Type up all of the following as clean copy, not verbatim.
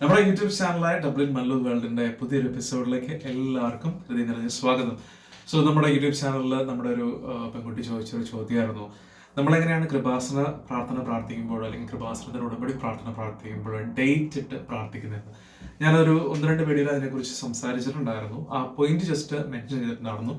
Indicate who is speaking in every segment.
Speaker 1: നമ്മുടെ YouTube ചാനലായ Dublin Mallu വേൾഡിന്റെ പുതിയൊരു എപ്പിസോഡിലേക്ക് എല്ലാവർക്കും ഹൃദയം നിറഞ്ഞ സ്വാഗതം. നമ്മുടെ യൂട്യൂബ് ചാനലിൽ നമ്മുടെ ഒരു പെൺകുട്ടി ചോദിച്ചൊരു ചോദ്യമായിരുന്നു, നമ്മളെങ്ങനെയാണ് കൃപാസന പ്രാർത്ഥന പ്രാർത്ഥിക്കുമ്പോൾ അല്ലെങ്കിൽ കൃപാസനത്തിന് ഉടമ്പടി പ്രാർത്ഥന പ്രാർത്ഥിക്കുമ്പോൾ ഡേറ്റ് ഇട്ട് പ്രാർത്ഥിക്കുന്നത്. ഞാനൊരു 1-2 വീഡിയോയിൽ അതിനെക്കുറിച്ച് സംസാരിച്ചിട്ടുണ്ടായിരുന്നു. ആ പോയിന്റ് ജസ്റ്റ് മെൻഷൻ ചെയ്തിട്ടുണ്ടായിരുന്നു.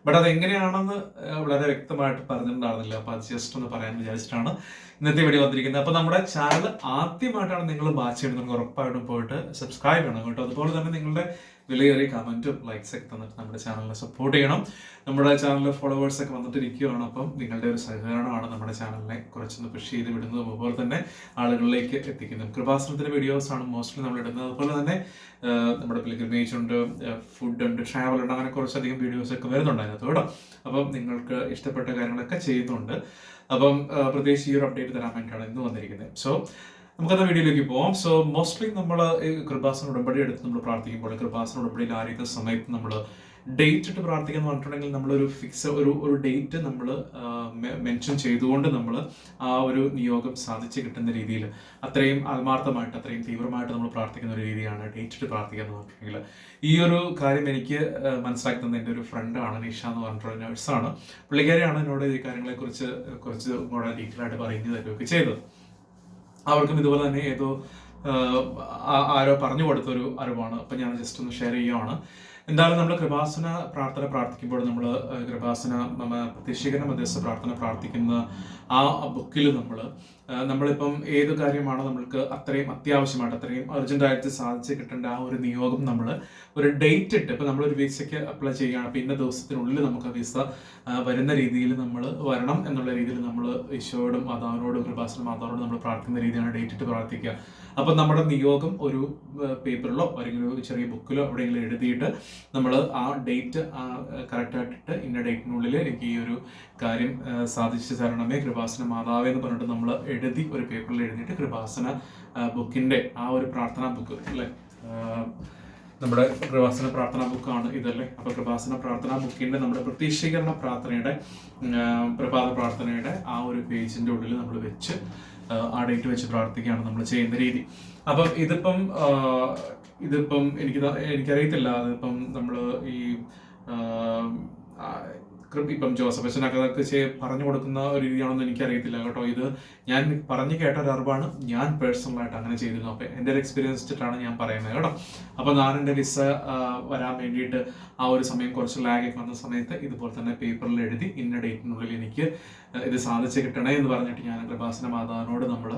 Speaker 1: ബട്ട് അതെങ്ങനെയാണെന്ന് വളരെ വ്യക്തമായിട്ട് പറഞ്ഞിട്ടുണ്ടായിരുന്നില്ല. അപ്പോൾ അത് ജസ്റ്റ് ഒന്ന് പറയാൻ വിചാരിച്ചിട്ടാണ് ഇന്നത്തെ വീഡിയോ വന്നിരിക്കുന്നത്. അപ്പോൾ നമ്മുടെ ചാനൽ ആദ്യമായിട്ടാണ് നിങ്ങൾ വാച്ച് ചെയ്യുന്നത്, നമുക്ക് ഉറപ്പായിട്ടും പോയിട്ട് സബ്സ്ക്രൈബ് ചെയ്യണം കേട്ടോ. അതുപോലെ തന്നെ നിങ്ങളുടെ വിലയേറിയ കമൻറ്റും ലൈക്സ് ഒക്കെ തന്നിട്ട് നമ്മുടെ ചാനലിനെ സപ്പോർട്ട് ചെയ്യണം. നമ്മുടെ ചാനലിൽ ഫോളോവേഴ്സ് ഒക്കെ വന്നിട്ടിരിക്കുകയാണ്. അപ്പം നിങ്ങളുടെ ഒരു സഹകരണമാണ് നമ്മുടെ ചാനലിനെ കുറച്ചൊന്ന് പുഷ് ചെയ്ത് വിടുന്നതും അതുപോലെ തന്നെ ആളുകളിലേക്ക് എത്തിക്കുന്നതും. കൃപാസനത്തിൻ്റെ വീഡിയോസാണ് മോസ്റ്റ്ലി നമ്മൾ ഇടുന്നത്. അതുപോലെ തന്നെ നമ്മുടെ പിൽഗ്രിമേജ് ഉണ്ട്, ഫുഡ് ഉണ്ട്, ട്രാവൽ ഉണ്ട്, അങ്ങനെ കുറച്ചധികം വീഡിയോസ് ഒക്കെ വരുന്നുണ്ട് അതിനകത്ത് കേട്ടോ. അപ്പം നിങ്ങൾക്ക് ഇഷ്ടപ്പെട്ട കാര്യങ്ങളൊക്കെ ചെയ്യുന്നുണ്ട്. അപ്പം പ്രത്യേകിച്ച് ഈ ഒരു അപ്ഡേറ്റ് തരാൻ വേണ്ടിയിട്ടാണ് ഇന്ന് വന്നിരിക്കുന്നത്. നമുക്കത് വീഡിയോയിലേക്ക് പോവാം. മോസ്റ്റ്ലി നമ്മൾ കൃപാസന ഉടമ്പടി എടുത്ത് നമ്മൾ പ്രാർത്ഥിക്കുമ്പോൾ കൃപാസന ഉടമ്പടിയിൽ ആയിരിക്കുന്ന സമയത്ത് നമ്മൾ ഡേറ്റ് ഇട്ട് പ്രാർത്ഥിക്കാന്ന് പറഞ്ഞിട്ടുണ്ടെങ്കിൽ നമ്മളൊരു ഒരു ഡേറ്റ് നമ്മൾ മെൻഷൻ ചെയ്തുകൊണ്ട് നമ്മൾ ആ ഒരു നിയോഗം സാധിച്ച് കിട്ടുന്ന രീതിയിൽ അത്രയും ആത്മാർത്ഥമായിട്ട് അത്രയും തീവ്രമായിട്ട് നമ്മൾ പ്രാർത്ഥിക്കുന്ന ഒരു രീതിയാണ് ഡേറ്റ് ഇട്ട് പ്രാർത്ഥിക്കുക എന്ന് പറഞ്ഞിട്ടുണ്ടെങ്കിൽ. ഈ ഒരു കാര്യം എനിക്ക് മനസ്സിലാക്കി തന്ന എൻ്റെ ഒരു ഫ്രണ്ടാണ് നിഷ എന്ന് പറഞ്ഞിട്ടുള്ള നഴ്സാണ്. പുള്ളിക്കാരിയാണ് എന്നോട് ഈ കാര്യങ്ങളെക്കുറിച്ച് കുറച്ച് കൂടെ ഡീറ്റെയിൽ ആയിട്ട് പറയുന്നത് തരുകയൊക്കെ ചെയ്തത്. അവർക്കും ഇതുപോലെ തന്നെ ഏതോ ആരോ പറഞ്ഞു കൊടുത്തൊരു അറിവാണ്. അപ്പം ഞാൻ ജസ്റ്റ് ഒന്ന് ഷെയർ ചെയ്യുകയാണ്. എന്തായാലും നമ്മൾ കൃപാസന പ്രാർത്ഥന പ്രാർത്ഥിക്കുമ്പോൾ നമ്മൾ കൃപാസന പ്രത്യക്ഷീകരണ മധ്യസ്ഥ പ്രാർത്ഥന പ്രാർത്ഥിക്കുന്ന ആ ബുക്കിൽ നമ്മളിപ്പം ഏത് കാര്യമാണോ നമ്മൾക്ക് അത്രയും അത്യാവശ്യമായിട്ട് അത്രയും അർജൻറ്റായിട്ട് സാധിച്ച് കിട്ടേണ്ട ആ ഒരു നിയോഗം നമ്മൾ ഒരു ഡേറ്റ് ഇട്ട്, ഇപ്പം നമ്മളൊരു വിസയ്ക്ക് അപ്ലൈ ചെയ്യുകയാണ്, അപ്പോൾ ഇന്ന ദിവസത്തിനുള്ളിൽ നമുക്ക് ആ വിസ വരുന്ന രീതിയിൽ നമ്മൾ വരണം എന്നുള്ള രീതിയിൽ നമ്മൾ ഈശോയോടും മാതാവിനോടും കൃപാസന മാതാവിനോടും നമ്മൾ പ്രാർത്ഥിക്കുന്ന രീതിയാണ് ഡേറ്റ് ഇട്ട് പ്രാർത്ഥിക്കുക. അപ്പം നമ്മുടെ നിയോഗം ഒരു പേപ്പറിലോ അല്ലെങ്കിൽ ഒരു ചെറിയ ബുക്കിലോ എവിടെയെങ്കിലും എഴുതിയിട്ട് നമ്മൾ ആ ഡേറ്റ് കറക്റ്റായിട്ടിട്ട് ഇന്ന ഡേറ്റിനുള്ളിൽ എനിക്ക് ഈ ഒരു കാര്യം സാധിച്ചു തരണമേ കൃപാസന മാതാവേ എന്ന് പറഞ്ഞിട്ട് നമ്മൾ എഴുതി ഒരു പേപ്പറിൽ എഴുതിയിട്ട് കൃപാസന ബുക്കിൻ്റെ ആ ഒരു പ്രാർത്ഥനാ ബുക്ക് അല്ലേ, നമ്മുടെ കൃപാസന പ്രാർത്ഥനാ ബുക്കാണ് ഇതല്ലേ. അപ്പോൾ കൃപാസന പ്രാർത്ഥനാ ബുക്കിൻ്റെ നമ്മുടെ പ്രത്യക്ഷീകരണ പ്രാർത്ഥനയുടെ പ്രഭാത പ്രാർത്ഥനയുടെ ആ ഒരു പേജിൻ്റെ ഉള്ളിൽ നമ്മൾ വെച്ച് ആ ഡേറ്റ് വെച്ച് പ്രാർത്ഥിക്കുകയാണ് നമ്മൾ ചെയ്യുന്ന രീതി. അപ്പം ഇതിപ്പം എനിക്കറിയത്തില്ല, അതിപ്പം നമ്മൾ ഈ ഇപ്പം ജോസഫ് അച്ഛനൊക്കെ പറഞ്ഞു കൊടുക്കുന്ന ഒരു രീതിയാണെന്ന് എനിക്കറിയത്തില്ല കേട്ടോ. ഇത് ഞാൻ പറഞ്ഞു കേട്ട ഒരു അറിവാണ്, ഞാൻ പേഴ്സണലായിട്ട് അങ്ങനെ ചെയ്തിരുന്നു. അപ്പം എൻ്റെ ഒരു എക്സ്പീരിയൻസ് വെച്ചിട്ടാണ് ഞാൻ പറയുന്നത് കേട്ടോ. അപ്പോൾ ഞാൻ എൻ്റെ വിസ വരാൻ വേണ്ടിയിട്ട് ആ ഒരു സമയം കുറച്ച് ലാഗൊക്കെ വന്ന സമയത്ത് ഇതുപോലെ തന്നെ പേപ്പറിൽ എഴുതി ഇന്ന ഡേറ്റിനുള്ളിൽ എനിക്ക് ഇത് സാധിച്ച് കിട്ടണേ എന്ന് പറഞ്ഞിട്ട് ഞാൻ കൃപാസന മാതാവിനോട് നമ്മൾ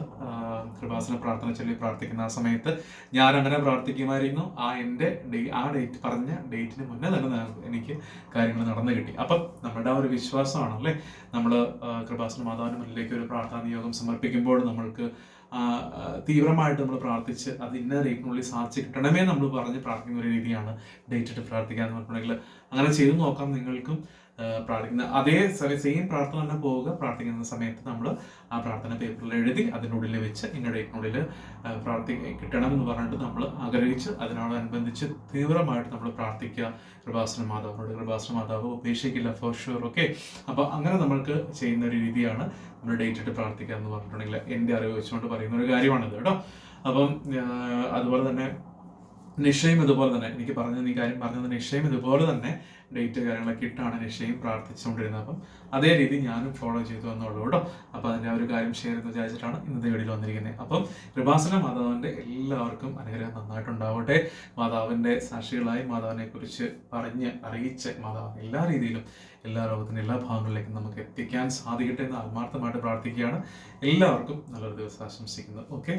Speaker 1: കൃപാസന പ്രാർത്ഥന ചൊല്ലി പ്രാർത്ഥിക്കുന്ന ആ സമയത്ത് ഞാൻ അങ്ങനെ പ്രാർത്ഥിക്കുമായിരുന്നു. ആ ഡേറ്റ് പറഞ്ഞ ഡേറ്റിന് മുന്നേ തന്നെ എനിക്ക് കാര്യങ്ങൾ നടന്നു കിട്ടി. അപ്പം നമ്മുടെ ആ ഒരു വിശ്വാസമാണല്ലേ, നമ്മൾ കൃപാസന മാതാവിന് മുന്നിലേക്ക് ഒരു പ്രാർത്ഥനാ നിയോഗം സമർപ്പിക്കുമ്പോൾ നമ്മൾക്ക് തീവ്രമായിട്ട് നമ്മൾ പ്രാർത്ഥിച്ച് അത് ഇന്ന ഡേറ്റിനുള്ളിൽ സാധിച്ച് കിട്ടണമേ നമ്മൾ പറഞ്ഞ് പ്രാർത്ഥിക്കുന്ന ഒരു രീതിയാണ് ഡേറ്റ് ഇട്ട് പ്രാർത്ഥിക്കുക എന്ന് പറഞ്ഞിട്ടുണ്ടെങ്കിൽ. അങ്ങനെ ചെയ്തു നോക്കാം നിങ്ങൾക്കും. പ്രാർത്ഥിക്കുന്ന അതേ സെയിം പ്രാർത്ഥന തന്നെ പോവുക. പ്രാർത്ഥിക്കുന്ന സമയത്ത് നമ്മൾ ആ പ്രാർത്ഥന പേപ്പറിൽ എഴുതി അതിൻ്റെ ഉള്ളിൽ വെച്ച് ഇന്ന ഡേറ്റിനുള്ളിൽ കിട്ടണം എന്ന് പറഞ്ഞിട്ട് നമ്മൾ ആഗ്രഹിച്ച് അതിനോടനുബന്ധിച്ച് തീവ്രമായിട്ട് നമ്മൾ പ്രാർത്ഥിക്കുക കൃപാസന മാതാവിനോട്. കൃപാസന മാതാവ് ഉപേക്ഷിക്കില്ല ഫോർ ഷുവർ. ഓക്കെ, അപ്പോൾ അങ്ങനെ നമ്മൾക്ക് ചെയ്യുന്ന ഒരു രീതിയാണ് നമ്മൾ ഡേറ്റ് ഇട്ട് പ്രാർത്ഥിക്കുക എന്ന് പറഞ്ഞിട്ടുണ്ടെങ്കിൽ. എൻ്റെ അറിവ് വെച്ചുകൊണ്ട് പറയുന്ന ഒരു കാര്യമാണിത് കേട്ടോ. അപ്പം അതുപോലെ തന്നെ നിശ്ചയം ഇതുപോലെ തന്നെ എനിക്ക് നീ കാര്യം പറഞ്ഞത് നിശ്ചയം ഇതുപോലെ തന്നെ ഡേറ്റ് കാര്യങ്ങളൊക്കെ ഇട്ടാണ് നിശ്ചയം പ്രാർത്ഥിച്ചുകൊണ്ടിരുന്നത്. അപ്പം അതേ രീതി ഞാനും ഫോളോ ചെയ്തു എന്നുള്ളൂ കേട്ടോ. അപ്പോൾ അതിൻ്റെ ആ ഒരു കാര്യം ഷെയർ ചെയ്ത് വിചാരിച്ചിട്ടാണ് ഇന്നത്തെ വീഡിയോയിൽ വന്നിരിക്കുന്നത്. അപ്പം കൃപാസന മാതാവിൻ്റെ എല്ലാവർക്കും അനുഗ്രഹം നന്നായിട്ടുണ്ടാവട്ടെ. മാതാവിൻ്റെ സാക്ഷികളായി മാതാവിനെ കുറിച്ച് അറിയിച്ച് മാതാവിനെ എല്ലാ രീതിയിലും എല്ലാ ലോകത്തിൻ്റെ എല്ലാ ഭാഗങ്ങളിലേക്കും നമുക്ക് എത്തിക്കാൻ സാധിക്കട്ടെ എന്ന് ആത്മാർത്ഥമായിട്ട് പ്രാർത്ഥിക്കുകയാണ്. എല്ലാവർക്കും നല്ലൊരു ദിവസം ആശംസിക്കുന്നത്. ഓക്കെ.